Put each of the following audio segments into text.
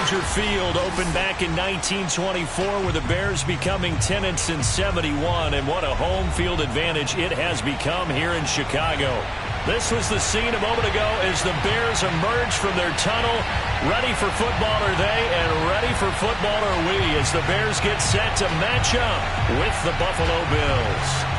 Soldier Field opened back in 1924 with the Bears becoming tenants in 71, and what a home field advantage it has become here in Chicago. This was the scene a moment ago as the Bears emerged from their tunnel. Ready for football are they, and ready for football are we as the Bears get set to match up with the Buffalo Bills.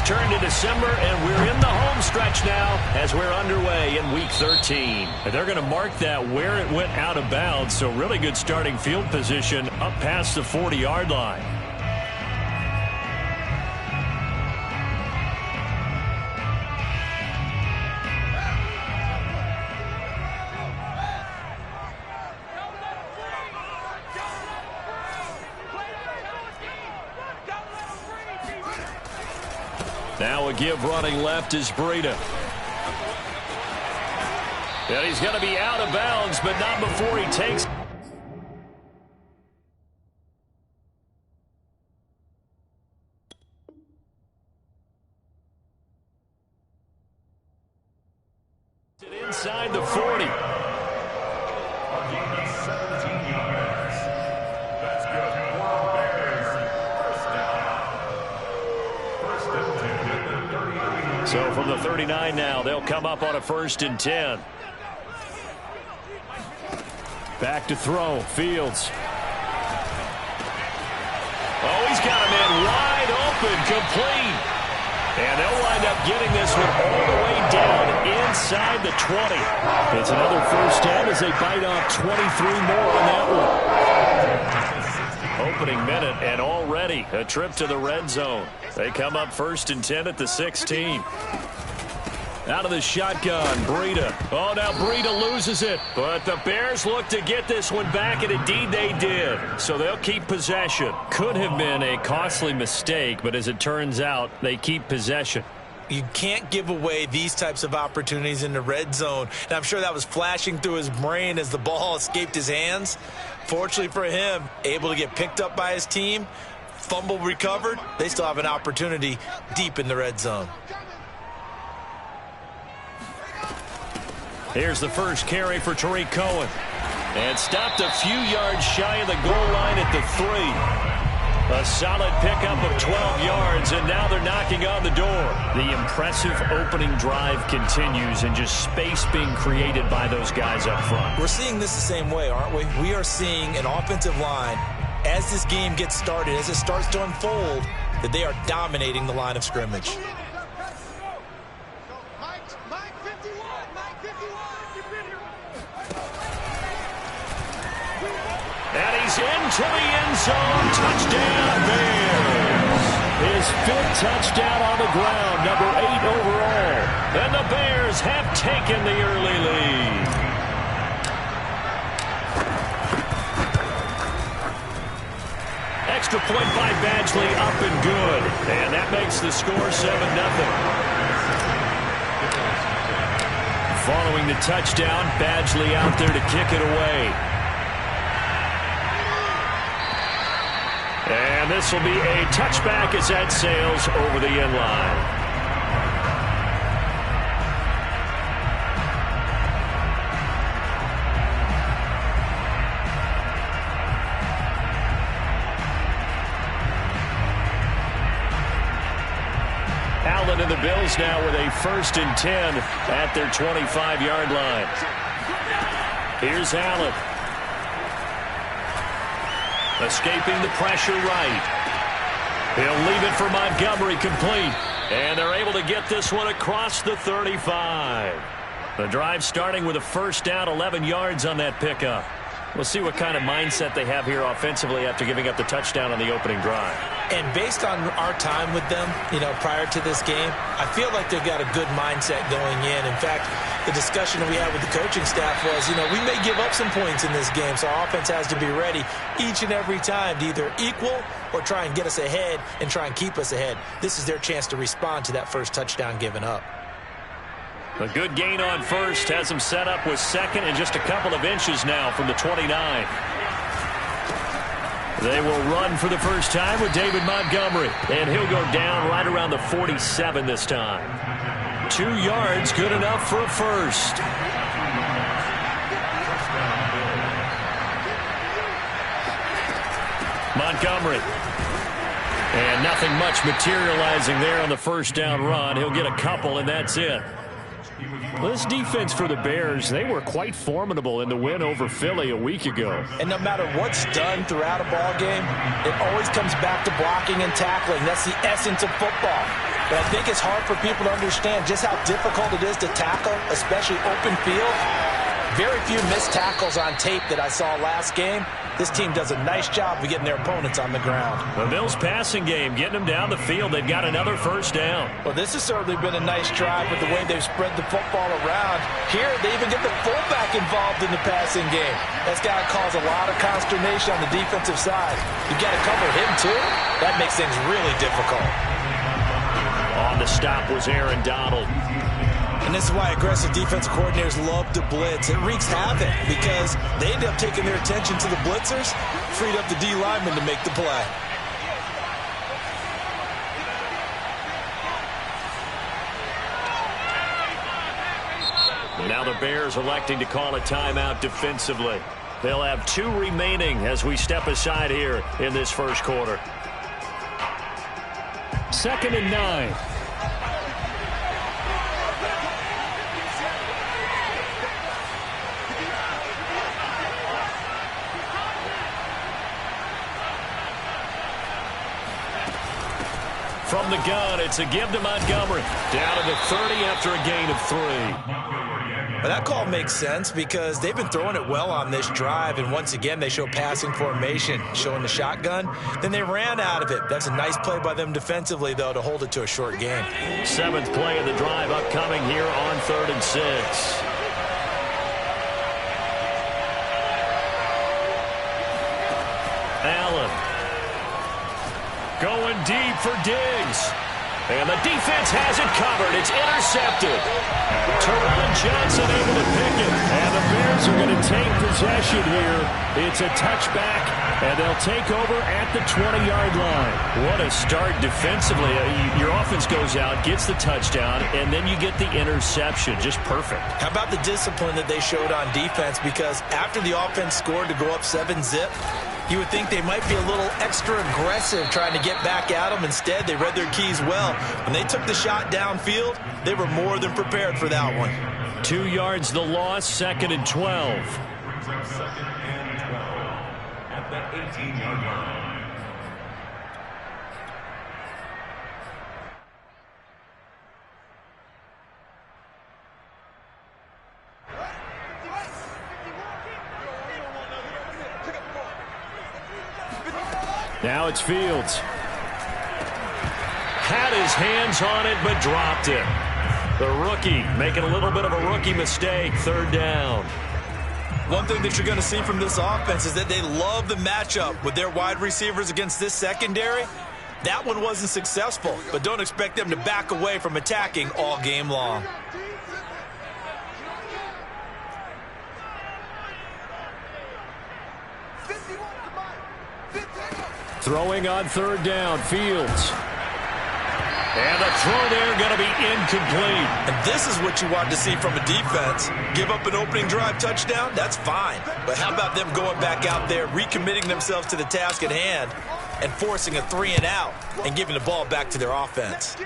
Turned to December, and we're in the home stretch now as we're underway in Week 13. And they're going to mark that where it went out of bounds, so really good starting field position up past the 40-yard line. Now a give running left is Breida. And he's going to be out of bounds, but not before he takes it inside the 40. So from the 39 now, they'll come up on a 1st and 10. Back to throw. Fields. Oh, he's got him in wide open, complete. And they'll wind up getting this one all the way down inside the 20. It's another 1st down as they bite off 23 more on that one. Opening minute, and already a trip to the red zone. They come up 1st and 10 at the 16. Out of the shotgun, Breida. Oh, now Breida loses it. But the Bears look to get this one back, and indeed they did. So they'll keep possession. Could have been a costly mistake, but as it turns out, they keep possession. You can't give away these types of opportunities in the red zone. And I'm sure that was flashing through his brain as the ball escaped his hands. Fortunately for him, able to get picked up by his team, fumble recovered. They still have an opportunity deep in the red zone. Here's the first carry for Tariq Cohen. And stopped a few yards shy of the goal line at the 3. A solid pickup of 12 yards, and now they're knocking on the door. The impressive opening drive continues, and just space being created by those guys up front. We're seeing this the same way, aren't we? We are seeing an offensive line, as this game gets started, as it starts to unfold, that they are dominating the line of scrimmage. And he's into the end zone. Touchdown, Bears. His 5th touchdown on the ground, number 8 overall. And the Bears have taken the early lead. Extra point by Badgley, up and good. And that makes the score 7-0. Following the touchdown, Badgley out there to kick it away. And this will be a touchback as that sails over the end line. Allen and the Bills now with a 1st and 10 at their 25-yard line. Here's Allen. Escaping the pressure right. He'll leave it for Montgomery, complete. And they're able to get this one across the 35. The drive starting with a 1st down, 11 yards on that pickup. We'll see what kind of mindset they have here offensively after giving up the touchdown on the opening drive. And based on our time with them, prior to this game, I feel like they've got a good mindset going in. In fact, the discussion that we had with the coaching staff was, we may give up some points in this game, so our offense has to be ready each and every time to either equal or try and get us ahead and try and keep us ahead. This is their chance to respond to that first touchdown given up. A good gain on 1st has them set up with 2nd and just a couple of inches now from the 29. They will run for the first time with David Montgomery. And he'll go down right around the 47 this time. 2 yards, good enough for a first. Montgomery. And nothing much materializing there on the first down run. He'll get a couple, and that's it. This defense for the Bears, they were quite formidable in the win over Philly a week ago. And no matter what's done throughout a ball game, it always comes back to blocking and tackling. That's the essence of football. But I think it's hard for people to understand just how difficult it is to tackle, especially open field. Very few missed tackles on tape that I saw last game. This team does a nice job of getting their opponents on the ground. The Bills' passing game, getting them down the field. They've got another first down. Well, this has certainly been a nice drive with the way they've spread the football around. Here, they even get the fullback involved in the passing game. That's got to cause a lot of consternation on the defensive side. You've got to cover him, too. That makes things really difficult. On the stop was Aaron Donald. And this is why aggressive defensive coordinators love to blitz. It wreaks havoc because they end up taking their attention to the blitzers, freed up the D lineman to make the play. Now the Bears electing to call a timeout defensively. They'll have 2 remaining as we step aside here in this first quarter. 2nd and 9. From the gun, it's a give to Montgomery. Down to the 30 after a gain of 3. Well, that call makes sense because they've been throwing it well on this drive, and once again, they show passing formation, showing the shotgun. Then they ran out of it. That's a nice play by them defensively, though, to hold it to a short game. 7th play of the drive upcoming here on 3rd and 6. Allen. Going deep for Diggs. And the defense has it covered. It's intercepted. Teron Johnson able to pick it. And the Bears are going to take possession here. It's a touchback, and they'll take over at the 20-yard line. What a start defensively. Your offense goes out, gets the touchdown, and then you get the interception. Just perfect. How about the discipline that they showed on defense? Because after the offense scored to go up 7-zip, you would think they might be a little extra aggressive trying to get back at them. Instead, they read their keys well. When they took the shot downfield, they were more than prepared for that one. 2 yards the loss, 2nd and 12. At the 18-yard line. Now it's Fields. Had his hands on it, but dropped it. The rookie making a little bit of a rookie mistake, 3rd down. One thing that you're going to see from this offense is that they love the matchup with their wide receivers against this secondary. That one wasn't successful, but don't expect them to back away from attacking all game long. Throwing on 3rd down, Fields. And the throw there going to be incomplete. And this is what you want to see from a defense. Give up an opening drive touchdown, that's fine. But how about them going back out there, recommitting themselves to the task at hand, and forcing a 3-and-out and giving the ball back to their offense.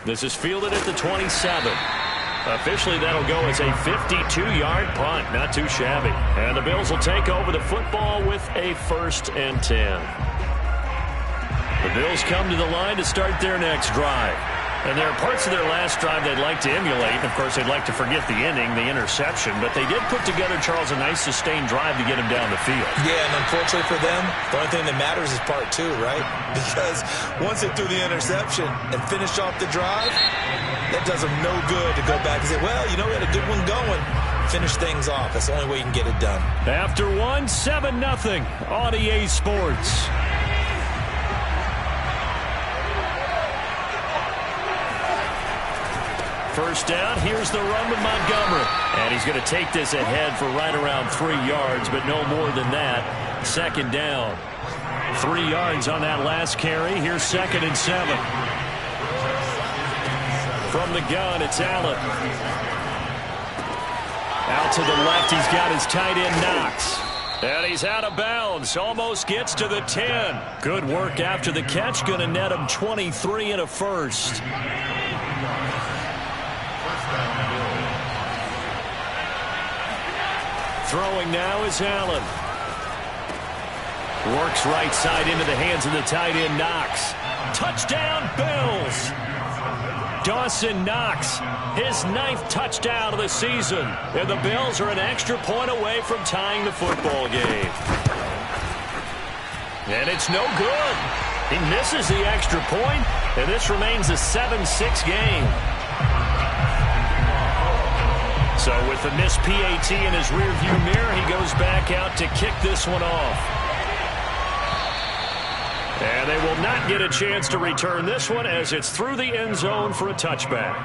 This is fielded at the 27. Officially, that'll go as a 52-yard punt. Not too shabby. And the Bills will take over the football with a 1st and 10. The Bills come to the line to start their next drive. And there are parts of their last drive they'd like to emulate. And, of course, they'd like to forget the ending, the interception. But they did put together, Charles, a nice sustained drive to get him down the field. Yeah, and unfortunately for them, the only thing that matters is part 2, right? Because once they threw the interception and finished off the drive, that does them no good to go back and say, well, you know, we had a good one going. Finish things off. That's the only way you can get it done. After 7-0 on EA Sports. first down. Here's the run with Montgomery. And he's going to take this ahead for right around 3 yards, but no more than that. Second down. 3 yards on that last carry. Here's 2nd and 7. From the gun, it's Allen. Out to the left, he's got his tight end Knox. And he's out of bounds. Almost gets to the 10. Good work after the catch. Going to net him 23 and a first. Throwing now is Allen. Works right side into the hands of the tight end Knox. Touchdown, Bills. Dawson Knox, his 9th touchdown of the season. And the Bills are an extra point away from tying the football game. And it's no good. He misses the extra point, and this remains a 7-6 game. So with the missed PAT in his rearview mirror, he goes back out to kick this one off. And they will not get a chance to return this one as it's through the end zone for a touchback.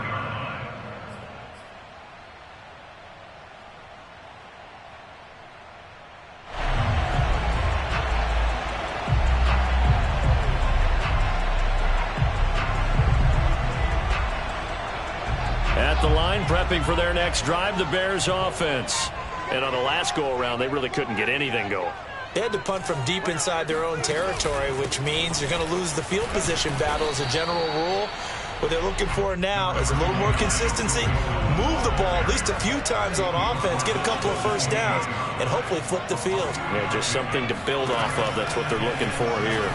At the line, prepping for their next drive, the Bears offense. And on the last go-around, they really couldn't get anything going. They had to punt from deep inside their own territory, which means you're going to lose the field position battle as a general rule. What they're looking for now is a little more consistency, move the ball at least a few times on offense, get a couple of first downs, and hopefully flip the field. Yeah, just something to build off of. That's what they're looking for here.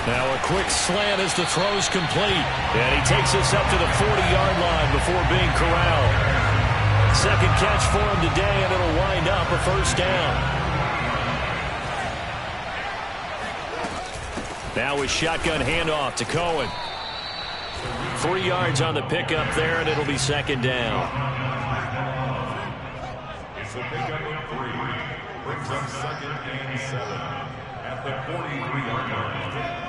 Now a quick slant as the throw's complete. And he takes us up to the 40-yard line before being corralled. Second catch for him today, and it'll wind up a first down. Now a shotgun handoff to Cohen. 3 yards on the pickup there, and it'll be second down. It's a pickup of 3. Brings up 2nd and 7 at the 43-yard line.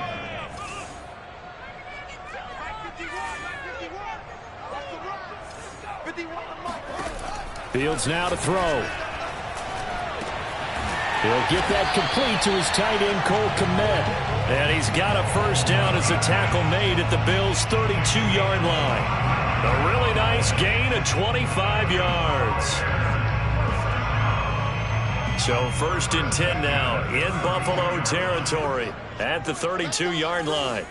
Fields now to throw. He'll get that complete to his tight end, Cole Kmet. And he's got a first down as the tackle made at the Bills' 32-yard line. A really nice gain of 25 yards. So 1st and 10 now in Buffalo territory at the 32-yard line.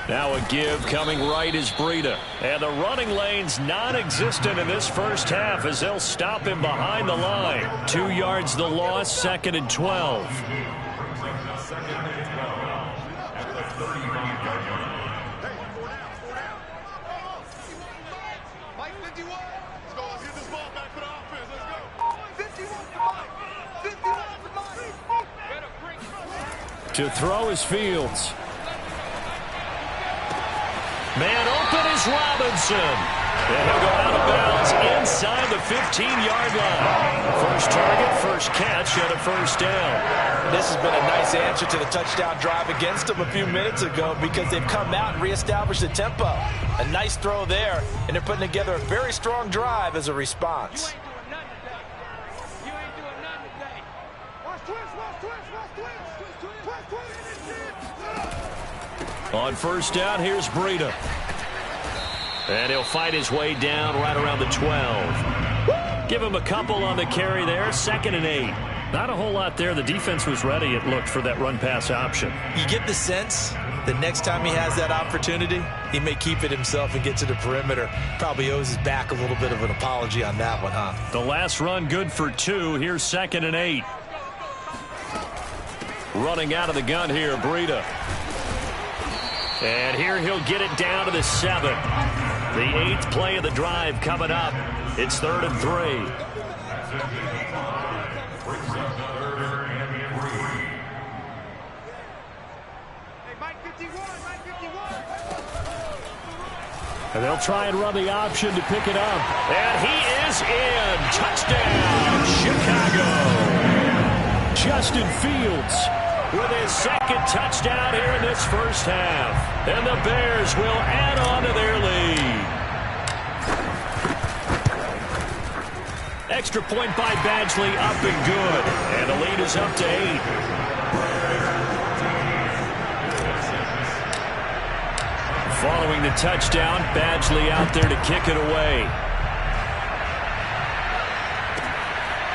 Now a give coming right is Breida. And the running lane's non-existent in this first half as they'll stop him behind the line. 2 yards the loss, 2nd and 12. To throw is Fields. Man open is Robinson. And he'll go out of bounds inside the 15-yard line. First target, first catch, and a first down. This has been a nice answer to the touchdown drive against them a few minutes ago because they've come out and reestablished the tempo. A nice throw there, and they're putting together a very strong drive as a response. On first down, here's Breida. And he'll fight his way down right around the 12. Give him a couple on the carry there, 2nd and 8. Not a whole lot there. The defense was ready, it looked, for that run-pass option. You get the sense that next time he has that opportunity, he may keep it himself and get to the perimeter. Probably owes his back a little bit of an apology on that one, huh? The last run good for 2. Here's 2nd and 8. Running out of the gun here, Breida. And here he'll get it down to the 7. The 8th play of the drive coming up. It's 3rd and 3. And they'll try and run the option to pick it up. And he is in. Touchdown, Chicago. Justin Fields with his second touchdown here in this first half. And the Bears will add on to their lead. Extra point by Badgley, up and good. And the lead is up to 8. Following the touchdown, Badgley out there to kick it away.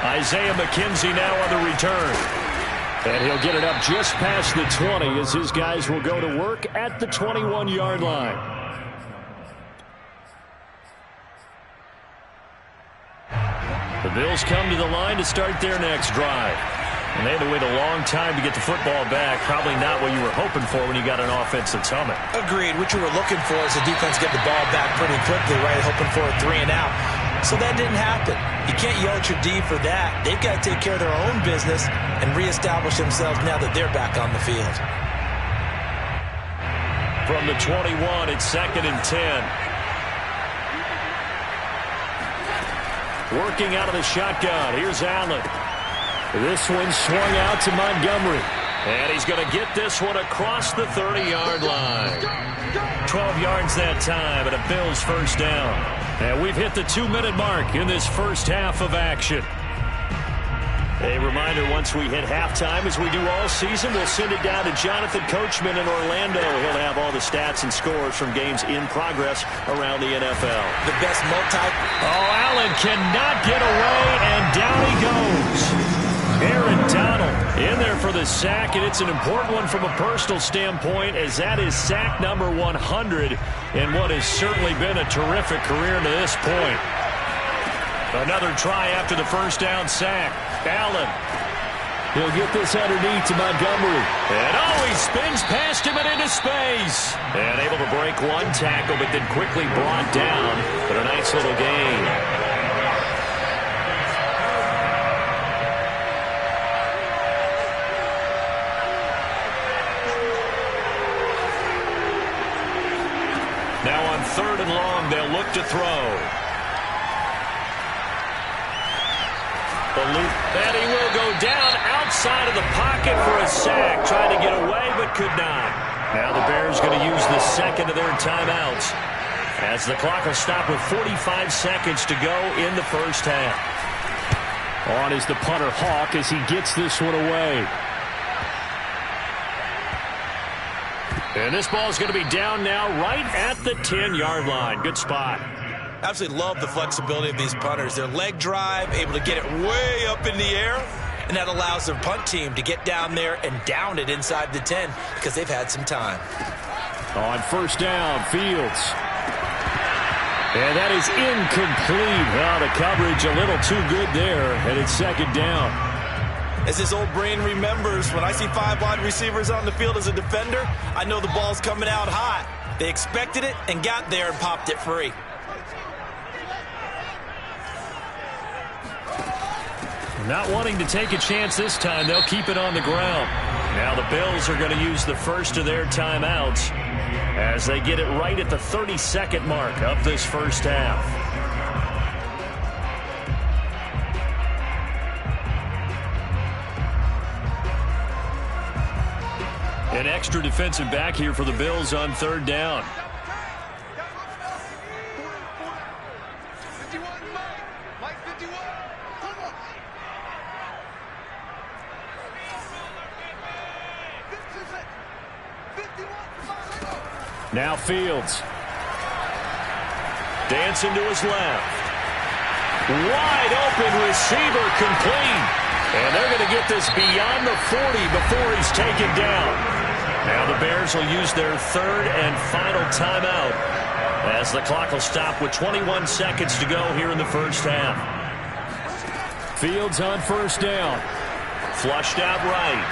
Isaiah McKenzie now on the return. And he'll get it up just past the 20 as his guys will go to work at the 21-yard line. The Bills come to the line to start their next drive. And they had to wait a long time to get the football back. Probably not what you were hoping for when you got an offense that's humming. Agreed. What you were looking for is the defense get the ball back pretty quickly, right? Hoping for a 3 and out. So that didn't happen. You can't yell at your D for that. They've got to take care of their own business and reestablish themselves now that they're back on the field. From the 21, it's 2nd and 10. Working out of the shotgun. Here's Allen. This one swung out to Montgomery. And he's going to get this one across the 30-yard line. 12 yards that time and a Bills first down. And we've hit the 2-minute mark in this first half of action. A reminder, once we hit halftime, as we do all season, we'll send it down to Jonathan Coachman in Orlando. He'll have all the stats and scores from games in progress around the NFL. The best Oh, Allen cannot get away, and down he goes. Aaron Donald in there for the sack, and it's an important one from a personal standpoint, as that is sack number 100 in what has certainly been a terrific career to this point. Another try after the first down sack. Allen. He'll get this underneath to Montgomery. And he spins past him and into space. And able to break one tackle, but then quickly brought down. But a nice little gain. Now on 3rd and long, they'll look to throw. And he will go down outside of the pocket for a sack. Tried to get away, but could not. Now the Bears going to use the second of their timeouts, as the clock will stop with 45 seconds to go in the first half. On is the punter, Hawk, as he gets this one away. And this ball is going to be down now right at the 10-yard line. Good spot. Absolutely love the flexibility of these punters. Their leg drive, able to get it way up in the air, and that allows their punt team to get down there and down it inside the 10 because they've had some time. On first down, Fields. And that is incomplete. Well, the coverage a little too good there, and it's 2nd down. As this old brain remembers, when I see 5 wide receivers on the field as a defender, I know the ball's coming out hot. They expected it and got there and popped it free. Not wanting to take a chance this time, they'll keep it on the ground. Now the Bills are going to use the first of their timeouts as they get it right at the 30-second mark of this first half. An extra defensive back here for the Bills on 3rd down. Now Fields. Dancing to his left. Wide open receiver, complete. And they're going to get this beyond the 40 before he's taken down. Now the Bears will use their 3rd and final timeout as the clock will stop with 21 seconds to go here in the first half. Fields on first down. Flushed out right.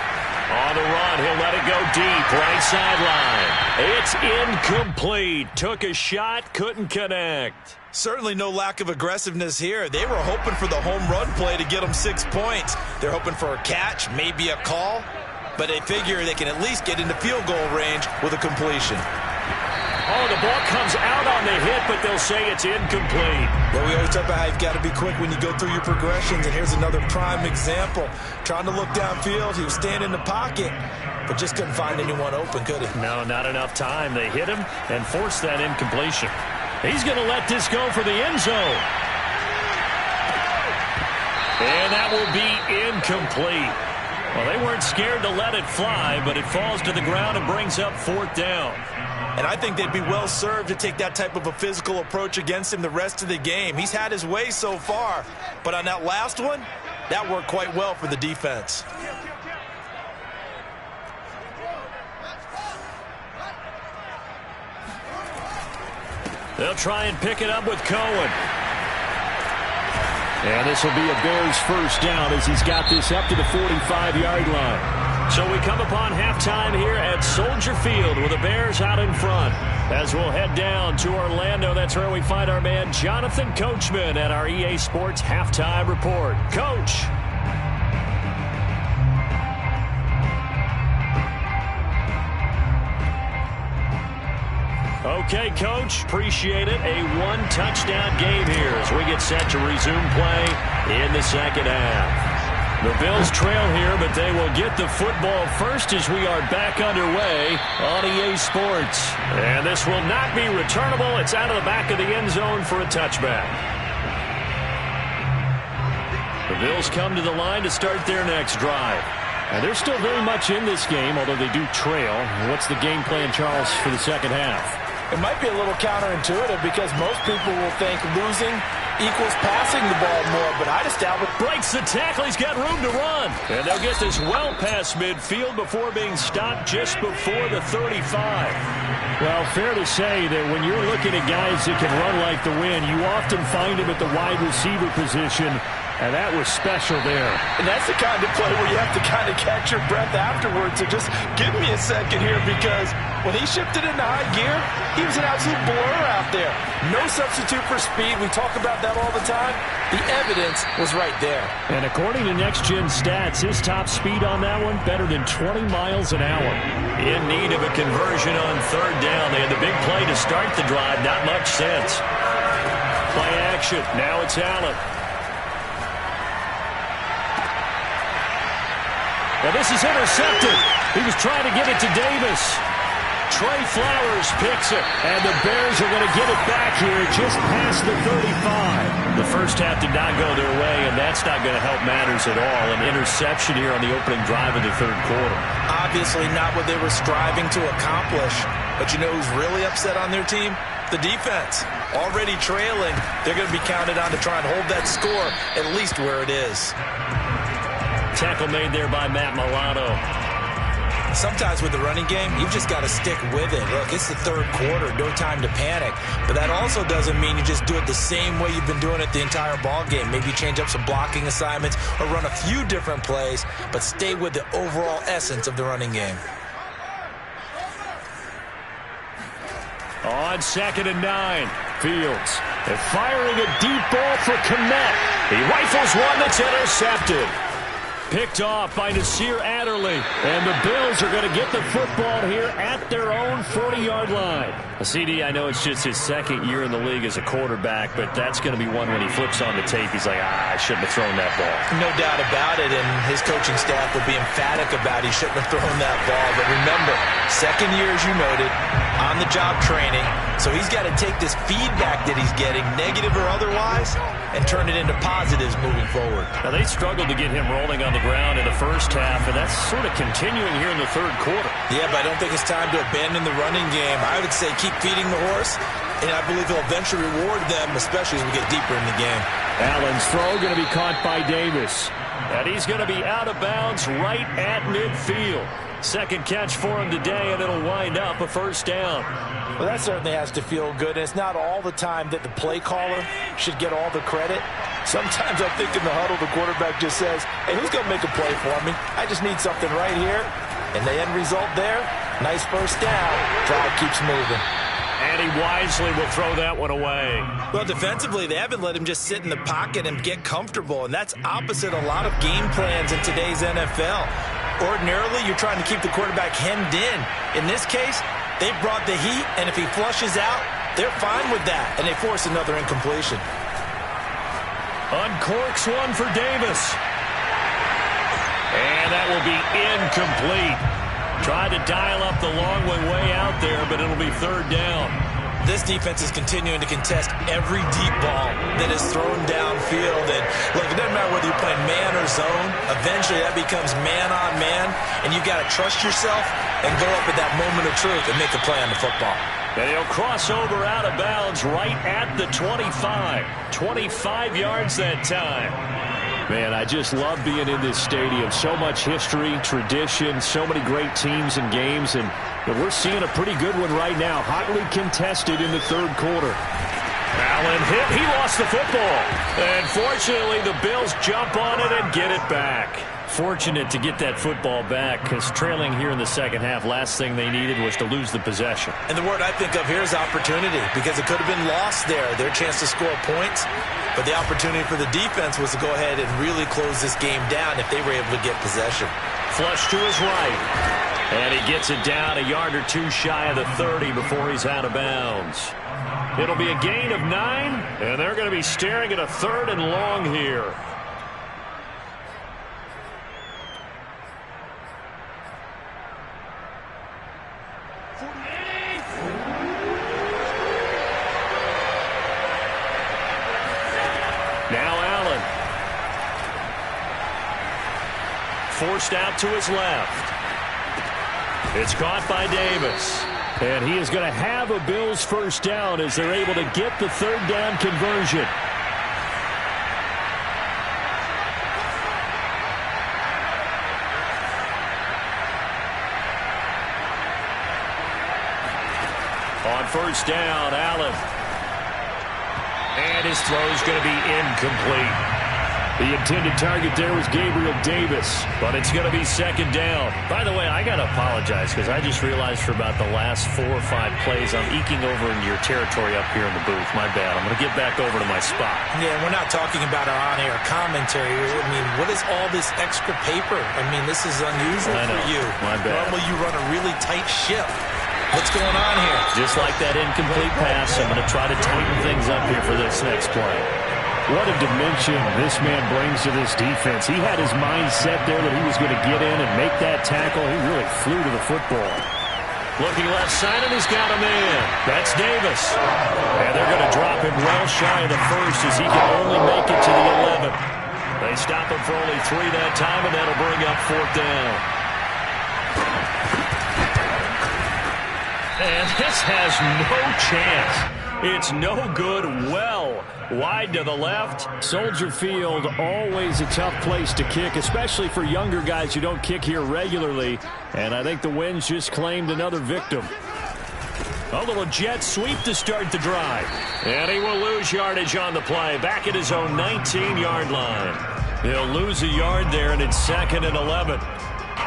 On the run, he'll let it go deep, right sideline. It's incomplete. Took a shot, couldn't connect. Certainly no lack of aggressiveness here. They were hoping for the home run play to get them 6 points. They're hoping for a catch, maybe a call, but they figure they can at least get into field goal range with a completion. Oh, the ball comes out on the hit, but they'll say it's incomplete. Well, we always talk about how you've got to be quick when you go through your progressions, and here's another prime example. Trying to look downfield, he was staying in the pocket, but just couldn't find anyone open, could he? No, not enough time. They hit him and forced that incompletion. He's going to let this go for the end zone. And that will be incomplete. Well, they weren't scared to let it fly, but it falls to the ground and brings up 4th down. And I think they'd be well served to take that type of a physical approach against him the rest of the game. He's had his way so far, but on that last one, that worked quite well for the defense. They'll try and pick it up with Cohen. And this will be a Bears first down as he's got this up to the 45-yard line. So we come upon halftime here at Soldier Field with the Bears out in front. As we'll head down to Orlando, that's where we find our man Jonathan Coachman at our EA Sports Halftime Report. Coach. Okay, Coach, appreciate it. A one-touchdown game here as we get set to resume play in the second half. The Bills trail here, but they will get the football first as we are back underway on EA Sports. And this will not be returnable. It's out of the back of the end zone for a touchback. The Bills come to the line to start their next drive. And they're still very much in this game, although they do trail. What's the game plan, Charles, for the second half? It might be a little counterintuitive because most people will think losing equals passing the ball more, but I'd establish... Breaks the tackle. He's got room to run. And they'll get this well past midfield before being stopped just before the 35. Well, fair to say that when you're looking at guys that can run like the wind, you often find them at the wide receiver position. And that was special there. And that's the kind of play where you have to kind of catch your breath afterwards. So just give me a second here because when he shifted into high gear, he was an absolute blur out there. No substitute for speed. We talk about that all the time. The evidence was right there. And according to Next Gen Stats, his top speed on that one, better than 20 miles an hour. In need of a conversion on third down. They had the big play to start the drive. Not much sense. Play action. Now it's Allen. Well, this is intercepted. He was trying to get it to Davis. Trey Flowers picks it, and the Bears are going to get it back here just past the 35. The first half did not go their way, and that's not going to help matters at all. An interception here on the opening drive of the third quarter. Obviously not what they were striving to accomplish. But you know who's really upset on their team? The defense. Already trailing. They're going to be counted on to try and hold that score at least where it is. Tackle made there by Matt Milano. Sometimes with the running game, you've just got to stick with it. Look, it's the third quarter, no time to panic. But that also doesn't mean you just do it the same way you've been doing it the entire ball game. Maybe change up some blocking assignments or run a few different plays, but stay with the overall essence of the running game. On 2nd and 9, Fields. They're firing a deep ball for Kmet. He rifles one that's intercepted. Picked off by Nasir Adderley. And the Bills are going to get the football here at their own 40-yard line. CD, I know it's just his second year in the league as a quarterback, but that's going to be one when he flips on the tape. He's like, I shouldn't have thrown that ball. No doubt about it, and his coaching staff will be emphatic about he shouldn't have thrown that ball. But remember, second year, as you noted, on-the-job training. So he's got to take this feedback that he's getting, negative or otherwise, and turn it into positives moving forward. Now, they struggled to get him rolling on the ground in the first half, and that's sort of continuing here in the third quarter. Yeah, but I don't think it's time to abandon the running game. I would say keep feeding the horse, and I believe he'll eventually reward them, especially as we get deeper in the game. Allen's throw going to be caught by Davis. And he's going to be out of bounds right at midfield. Second catch for him today, and it'll wind up a first down. Well, that certainly has to feel good. It's not all the time that the play caller should get all the credit. Sometimes I think in the huddle, the quarterback just says, hey, who's going to make a play for me? I just need something right here. And the end result there, nice first down. Drive keeps moving. And he wisely will throw that one away. Well, defensively, they haven't let him just sit in the pocket and get comfortable, and that's opposite a lot of game plans in today's NFL. Ordinarily, you're trying to keep the quarterback hemmed in. In this case, They brought the heat, and if he flushes out, they're fine with that, and they force another incompletion. Uncorks one for Davis. And that will be incomplete. Tried to dial up the long one way out there, but it'll be third down. This defense is continuing to contest every deep ball that is thrown downfield. And look, it doesn't matter whether you're playing man or zone. Eventually, that becomes man on man, and you got to trust yourself and go up at that moment of truth and make a play on the football. And he'll cross over out of bounds right at the 25. 25 yards that time. Man, I just love being in this stadium. So much history, tradition, so many great teams and games. And we're seeing a pretty good one right now. Hotly contested in the third quarter. Allen hit. He lost the football. And fortunately, the Bills jump on it and get it back. Fortunate to get that football back, because trailing here in the second half, last thing they needed was to lose the possession. And the word I think of here is opportunity, because it could have been lost there. Their chance to score points, but the opportunity for the defense was to go ahead and really close this game down if they were able to get possession. Flush to his right. And he gets it down a yard or two shy of the 30 before he's out of bounds. It'll be a gain of 9, and they're going to be staring at a third and long here. Now Allen. Forced out to his left. It's caught by Davis. And he is going to have a Bills first down as they're able to get the third down conversion. On first down, Allen. And his throw is going to be incomplete. The intended target there was Gabriel Davis, but it's going to be second down. By the way, I got to apologize because I just realized for about the last 4 or 5 plays, I'm eking over into your territory up here in the booth. My bad. I'm going to get back over to my spot. Yeah, we're not talking about our on-air commentary. I mean, what is all this extra paper? I mean, this is unusual for you. My bad. Normally you run a really tight ship. What's going on here? Just like that incomplete pass, I'm going to try to tighten things up here for this next play. What a dimension this man brings to this defense. He had his mind set there that he was going to get in and make that tackle. He really flew to the football. Looking left side, and he's got a man. That's Davis. And they're going to drop him well shy of the first as he can only make it to the 11. They stop him for only 3 that time, and that'll bring up fourth down. And this has no chance. It's no good. Well wide to the left. Soldier Field, always a tough place to kick, especially for younger guys who don't kick here regularly. And I think the Winds just claimed another victim. A little jet sweep to start the drive. And he will lose yardage on the play. Back at his own 19-yard line. He'll lose a yard there, and it's 2nd and 11.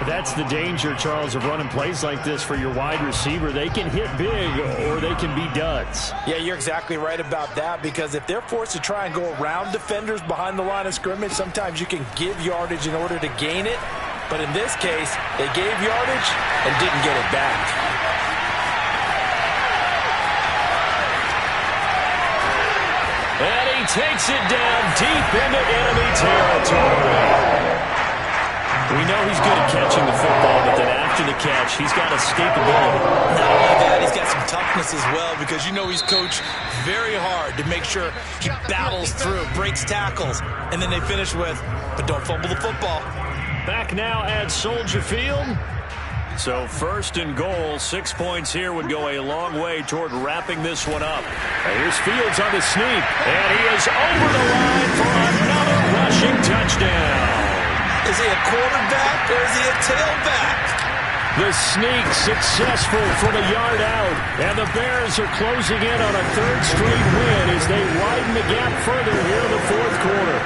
That's the danger, Charles, of running plays like this for your wide receiver. They can hit big or they can be duds. Yeah, you're exactly right about that, because if they're forced to try and go around defenders behind the line of scrimmage, sometimes you can give yardage in order to gain it. But in this case, they gave yardage and didn't get it back. And he takes it down deep into enemy territory. We know he's good at catching the football, but then after the catch, he's got escapability. Not only that, he's got some toughness as well, because you know he's coached very hard to make sure he battles through, breaks tackles, and then they finish with, but don't fumble the football. Back now at Soldier Field. So 1st and goal, 6 points here would go a long way toward wrapping this one up. And here's Fields on the sneak, and he is over the line for another rushing touchdown. Is he a quarterback or is he a tailback? The sneak successful from a yard out, and the Bears are closing in on a 3rd straight win as they widen the gap further here in the 4th quarter.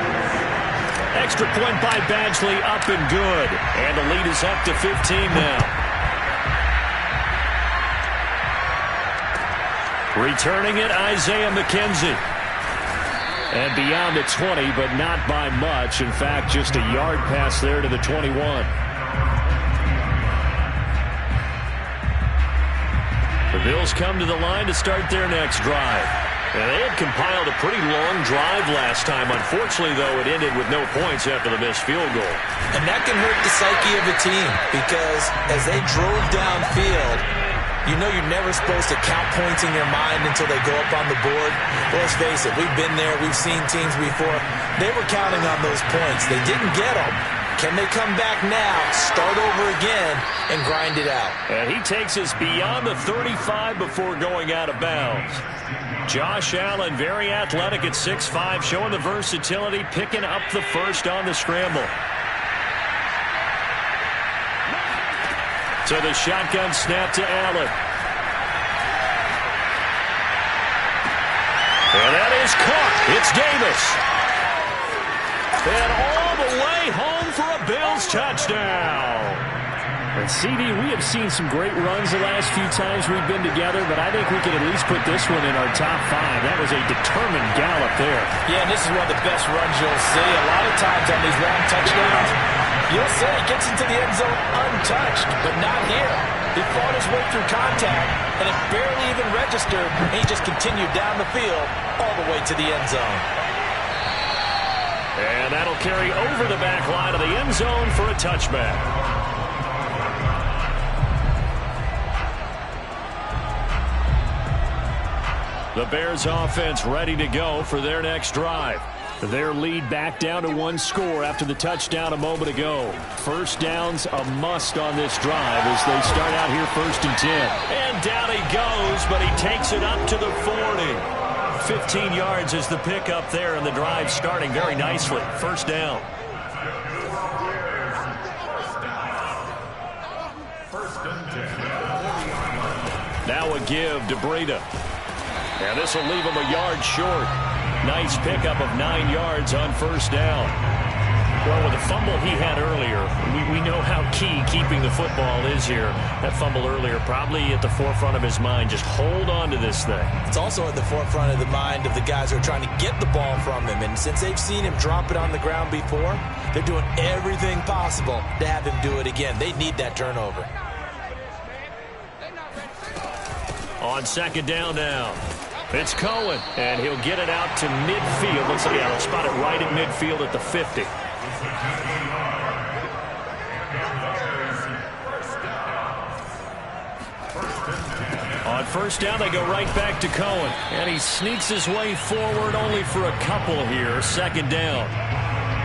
Extra point by Badgley, up and good, and the lead is up to 15 now. Returning it, Isaiah McKenzie. And beyond the 20, but not by much. In fact, just a yard pass there to the 21. The Bills come to the line to start their next drive. And they had compiled a pretty long drive last time. Unfortunately, though, it ended with no points after the missed field goal. And that can hurt the psyche of a team because as they drove downfield, you know you're never supposed to count points in your mind until they go up on the board. Well, let's face it, we've been there. We've seen teams before. They were counting on those points. They didn't get them. Can they come back now, start over again, and grind it out? And he takes us beyond the 35 before going out of bounds. Josh Allen, very athletic at 6'5", showing the versatility, picking up the first on the scramble. So the shotgun snap to Allen. And that is caught. It's Davis. And all the way home for a Bills touchdown. And CD, we have seen some great runs the last few times we've been together, but I think we could at least put this one in our top 5. That was a determined gallop there. Yeah, and this is one of the best runs you'll see. A lot of times on these long touchdowns, you'll say he gets into the end zone untouched, but not here. He fought his way through contact, and it barely even registered. He just continued down the field all the way to the end zone. And that'll carry over the back line of the end zone for a touchback. The Bears offense ready to go for their next drive. Their lead back down to 1 score after the touchdown a moment ago. First down's a must on this drive as they start out here 1st and 10. And down he goes, but he takes it up to the 40. 15 yards is the pickup there, and the drive starting very nicely. First down. Now a give to Breida. And this will leave him a yard short. Nice pickup of 9 yards on first down. Well, with the fumble he had earlier, we know how key keeping the football is here. That fumble earlier probably at the forefront of his mind. Just hold on to this thing. It's also at the forefront of the mind of the guys who are trying to get the ball from him. And since they've seen him drop it on the ground before, they're doing everything possible to have him do it again. They need that turnover. On second down now. It's Cohen, and he'll get it out to midfield. Looks like they'll spot it right at midfield at the 50. On first down, they go right back to Cohen, and he sneaks his way forward only for a couple here. Second down.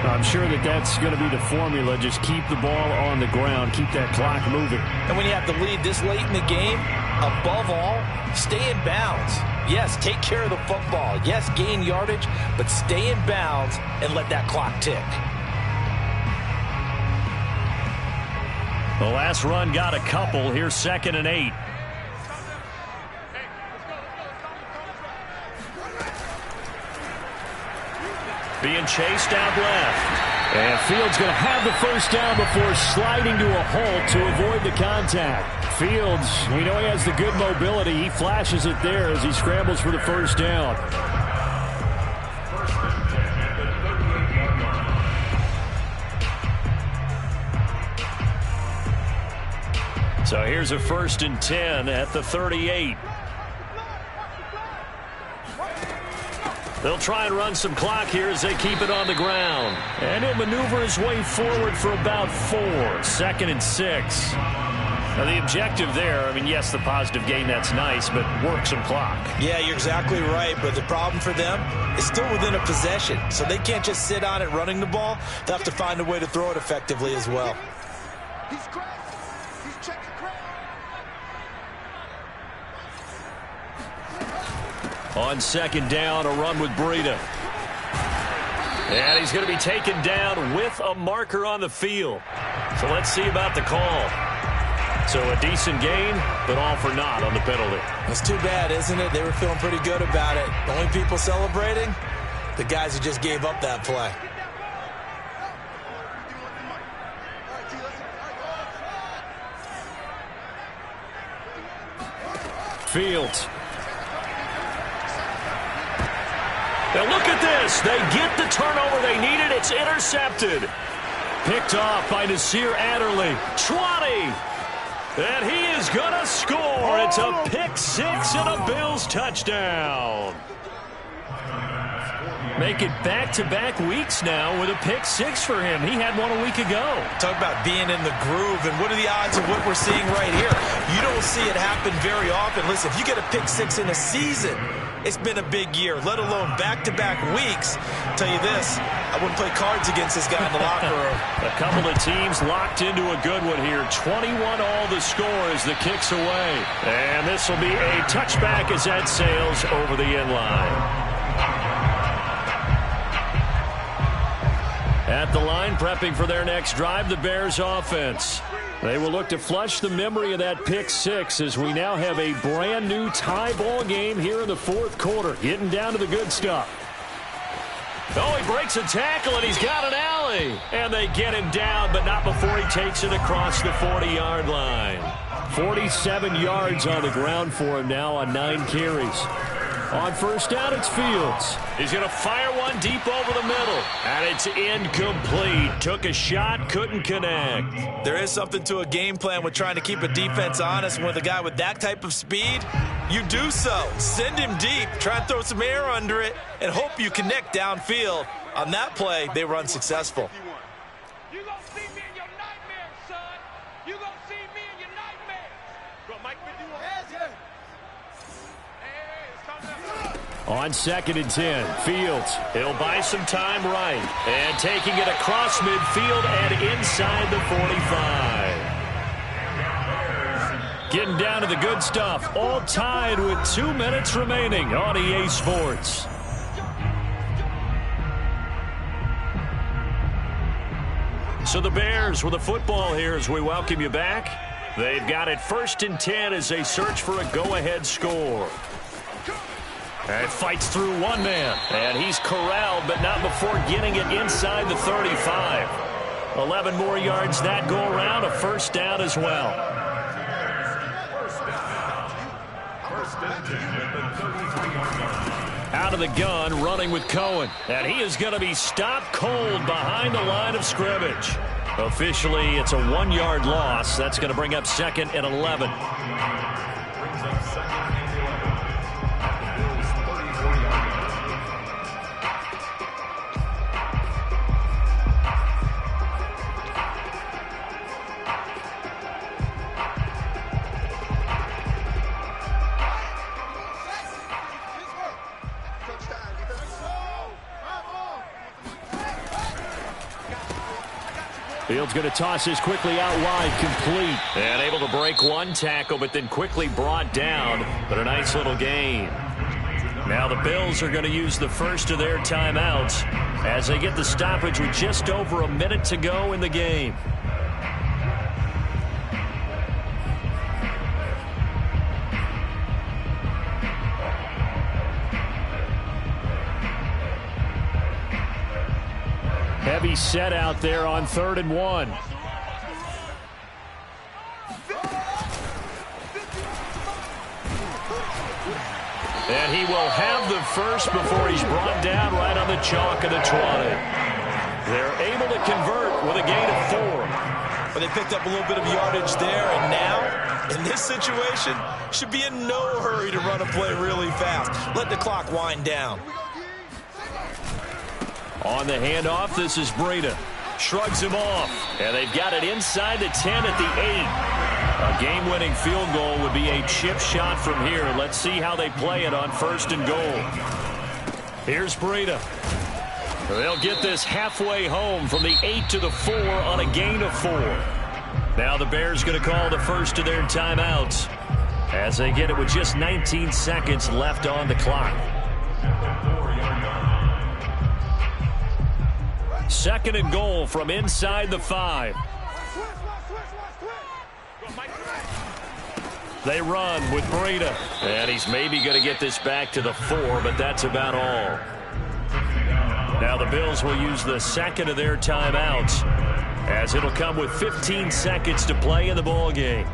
I'm sure that's going to be the formula. Just keep the ball on the ground. Keep that clock moving. And when you have the lead this late in the game, above all, stay in bounds. Yes, take care of the football. Yes, gain yardage, but stay in bounds and let that clock tick. The last run got a couple. Here's 2nd and 8. Being chased out left. And Fields going to have the first down before sliding to a halt to avoid the contact. Fields, we know he has the good mobility. He flashes it there as he scrambles for the first down. So here's a 1st and 10 at the 38. They'll try and run some clock here as they keep it on the ground. And he'll maneuver his way forward for about 4. 2nd and 6. Now the objective there, I mean, yes, the positive gain, that's nice, but work some clock. Yeah, you're exactly right, but the problem for them is still within a possession. So they can't just sit on it running the ball. They'll have to find a way to throw it effectively as well. On second down, a run with Breida. And he's going to be taken down with a marker on the field. So let's see about the call. So a decent gain, but all for naught on the penalty. That's too bad, isn't it? They were feeling pretty good about it. The only people celebrating, the guys who just gave up that play. Fields. Now look at this. They get the turnover they needed. It's intercepted. Picked off by Nasir Adderley. 20. And he is going to score. It's a pick six and a Bills touchdown. Make it back-to-back weeks now with a pick six for him. He had one a week ago. Talk about being in the groove, and what are the odds of what we're seeing right here? You don't see it happen very often. Listen, if you get a pick six in a season, it's been a big year, let alone back-to-back weeks. I'll tell you this, I wouldn't play cards against this guy in the locker room. A couple of teams locked into a good one here. 21 all the score as the kick's away. And this will be a touchback as that sails over the end line. At the line, prepping for their next drive, the Bears offense. They will look to flush the memory of that pick six as we now have a brand new tie ball game here in the fourth quarter. Getting down to the good stuff. Oh, he breaks a tackle, and he's got an alley. And they get him down, but not before he takes it across the 40-yard line. 47 yards on the ground for him now on 9 carries. On first down, it's Fields. He's going to fire one deep over the middle. And it's incomplete. Took a shot, couldn't connect. There is something to a game plan with trying to keep a defense honest. With a guy with that type of speed, you do so. Send him deep, try and throw some air under it, and hope you connect downfield. On that play, they were unsuccessful. You're going to see me in your nightmares, son. You're going to see me in your nightmares. Go, Mike, with you. On 2nd and 10, Fields. He'll buy some time right. And taking it across midfield and inside the 45. Getting down to the good stuff. All tied with 2 minutes remaining on EA Sports. So the Bears with the football here as we welcome you back. They've got it 1st and 10 as they search for a go-ahead score. And fights through one man. And he's corralled, but not before getting it inside the 35. 11 more yards that go around. A first down as well. Out of the gun, running with Cohen. And he is going to be stopped cold behind the line of scrimmage. Officially, it's a 1-yard loss. That's going to bring up 2nd and 11. Fields going to toss this quickly out wide, complete. And able to break one tackle, but then quickly brought down. But a nice little gain. Now the Bills are going to use the first of their timeouts as they get the stoppage with just over a minute to go in the game. Heavy set out there on 3rd and 1. And he will have the first before he's brought down right on the chalk of the 20. They're able to convert with a gain of 4. But they picked up a little bit of yardage there, and now, in this situation, should be in no hurry to run a play really fast. Let the clock wind down. On the handoff, this is Breida. Shrugs him off. And they've got it inside the 10 at the 8. A game-winning field goal would be a chip shot from here. Let's see how they play it on 1st and goal. Here's Breida. They'll get this halfway home from the 8 to the 4 on a gain of 4. Now the Bears going to call the first of their timeouts as they get it with just 19 seconds left on the clock. 2nd and goal from inside the 5. They run with Breida. And he's maybe going to get this back to the 4, but that's about all. Now the Bills will use the 2nd of their timeouts as it'll come with 15 seconds to play in the ball game.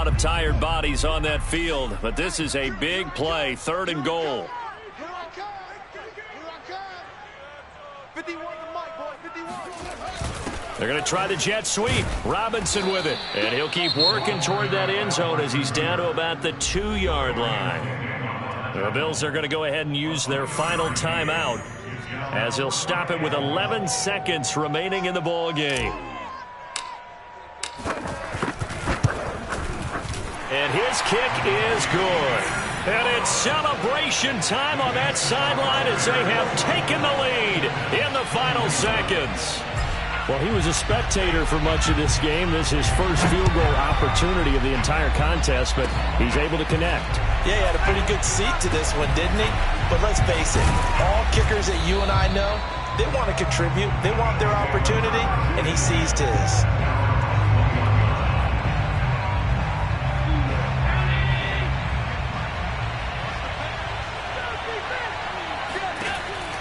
lot of tired bodies on that field, but this is a big play, 3rd and goal. Here I come. Here I come. 51 to Mike, boy. 51. They're going to try the jet sweep. Robinson with it. And he'll keep working toward that end zone as he's down to about the 2-yard line. The Bills are going to go ahead and use their final timeout as he'll stop it with 11 seconds remaining in the ball game. And his kick is good. And it's celebration time on that sideline as they have taken the lead in the final seconds. Well, he was a spectator for much of this game. This is his first field goal opportunity of the entire contest, but he's able to connect. Yeah, he had a pretty good seat to this one, didn't he? But let's face it, all kickers that you and I know, they want to contribute. They want their opportunity, and he seized his.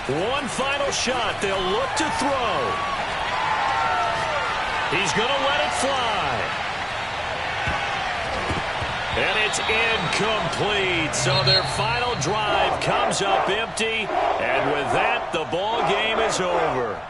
One final shot. They'll look to throw. He's going to let it fly. And it's incomplete. So their final drive comes up empty. And with that, the ball game is over.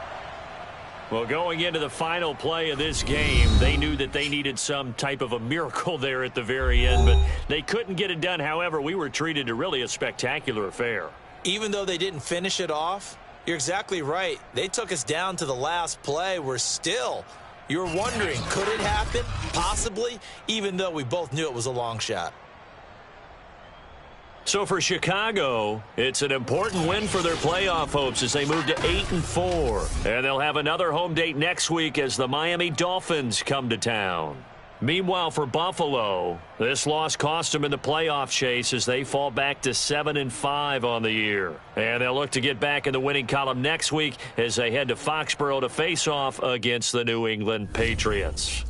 Well, going into the final play of this game, they knew that they needed some type of a miracle there at the very end, but they couldn't get it done. However, we were treated to really a spectacular affair. Even though they didn't finish it off, you're exactly right. They took us down to the last play. We're still, you're wondering, could it happen? Possibly, even though we both knew it was a long shot. So for Chicago, it's an important win for their playoff hopes as they move to 8-4. And they'll have another home date next week as the Miami Dolphins come to town. Meanwhile, for Buffalo, this loss cost them in the playoff chase as they fall back to 7-5 on the year. And they'll look to get back in the winning column next week as they head to Foxborough to face off against the New England Patriots.